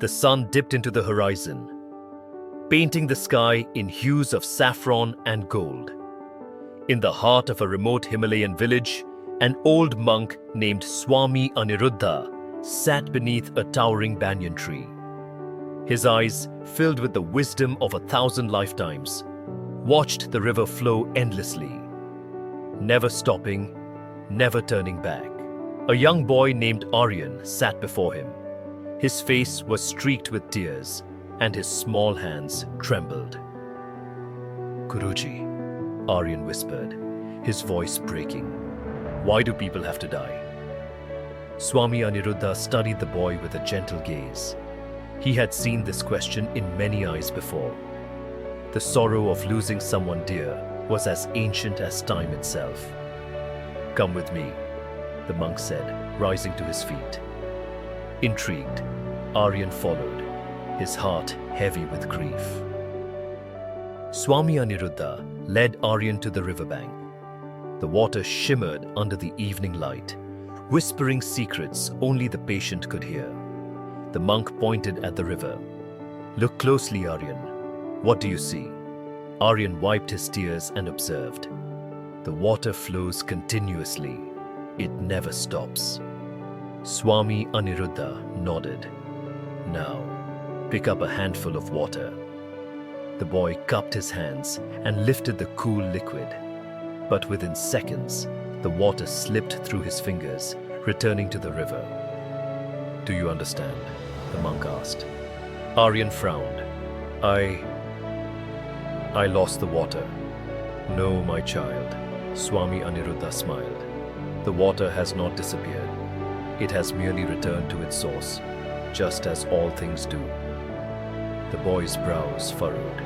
The sun dipped into the horizon, painting the sky in hues of saffron and gold. In the heart of a remote Himalayan village, an old monk named Swami Aniruddha sat beneath a towering banyan tree. His eyes, filled with the wisdom of 1,000 lifetimes, watched the river flow endlessly, never stopping, never turning back. A young boy named Aryan sat before him. His face was streaked with tears, and his small hands trembled. "Guruji," Aryan whispered, his voice breaking. "Why do people have to die?" Swami Aniruddha studied the boy with a gentle gaze. He had seen this question in many eyes before. The sorrow of losing someone dear was as ancient as time itself. "Come with me," the monk said, rising to his feet. Intrigued, Aryan followed, his heart heavy with grief. Swami Aniruddha led Aryan to the riverbank. The water shimmered under the evening light, whispering secrets only the patient could hear. The monk pointed at the river. "Look closely, Aryan. What do you see?" Aryan wiped his tears and observed. "The water flows continuously. It never stops." Swami Aniruddha nodded. "Now, pick up a handful of water." The boy cupped his hands and lifted the cool liquid. But within seconds, the water slipped through his fingers, returning to the river. "Do you understand?" the monk asked. Aryan frowned. I lost the water." "No, my child," Swami Aniruddha smiled. "The water has not disappeared. It has merely returned to its source, just as all things do." The boy's brows furrowed.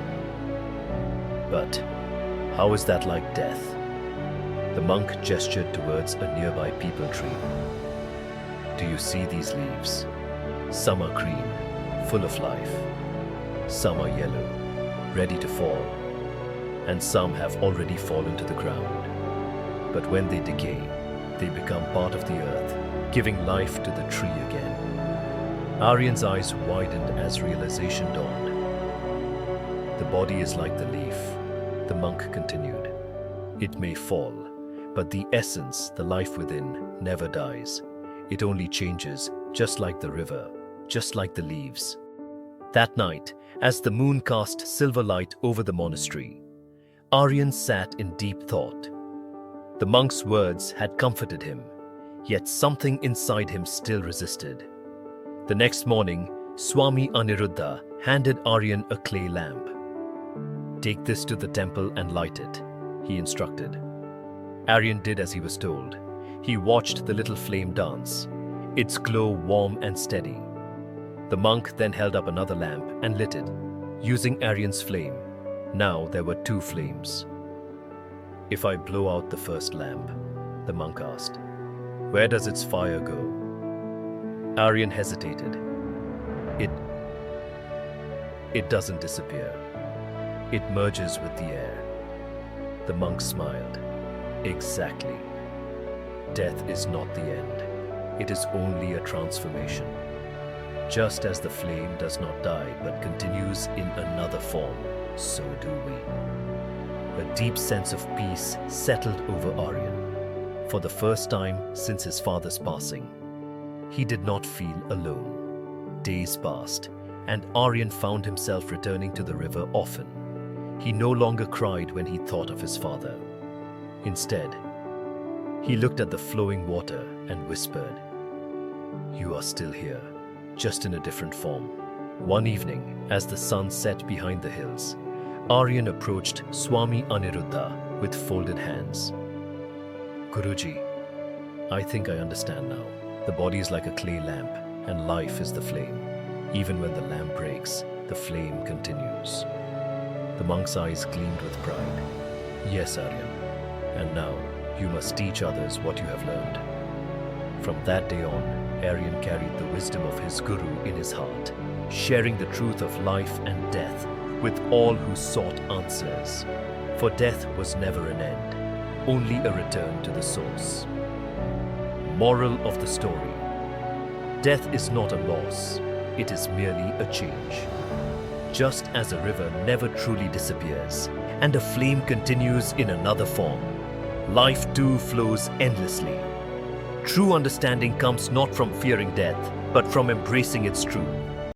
"But how is that like death?" The monk gestured towards a nearby peepal tree. "Do you see these leaves? Some are green, full of life. Some are yellow, ready to fall. And some have already fallen to the ground. But when they decay, they become part of the earth, giving life to the tree again." Aryan's eyes widened as realization dawned. "The body is like the leaf," the monk continued. "It may fall, but the essence, the life within, never dies. It only changes, just like the river, just like the leaves." That night, as the moon cast silver light over the monastery, Aryan sat in deep thought. The monk's words had comforted him, yet something inside him still resisted. The next morning, Swami Aniruddha handed Aryan a clay lamp. "Take this to the temple and light it," he instructed. Aryan did as he was told. He watched the little flame dance, its glow warm and steady. The monk then held up another lamp and lit it, using Aryan's flame. Now there were 2 flames. "If I blow out the first lamp," the monk asked, "where does its fire go?" Aryan hesitated. It doesn't disappear. It merges with the air." The monk smiled. "Exactly. Death is not the end. It is only a transformation. Just as the flame does not die but continues in another form, so do we." A deep sense of peace settled over Aryan. For the first time since his father's passing, he did not feel alone. Days passed, and Aryan found himself returning to the river often. He no longer cried when he thought of his father. Instead, he looked at the flowing water and whispered, "You are still here, just in a different form." One evening, as the sun set behind the hills, Aryan approached Swami Aniruddha with folded hands. "Guruji, I think I understand now. The body is like a clay lamp, and life is the flame. Even when the lamp breaks, the flame continues." The monk's eyes gleamed with pride. "Yes, Aryan. And now, you must teach others what you have learned." From that day on, Aryan carried the wisdom of his guru in his heart, sharing the truth of life and death with all who sought answers. For death was never an end, only a return to the source. Moral of the story: death is not a loss, it is merely a change. Just as a river never truly disappears, and a flame continues in another form, life too flows endlessly. True understanding comes not from fearing death, but from embracing its truth.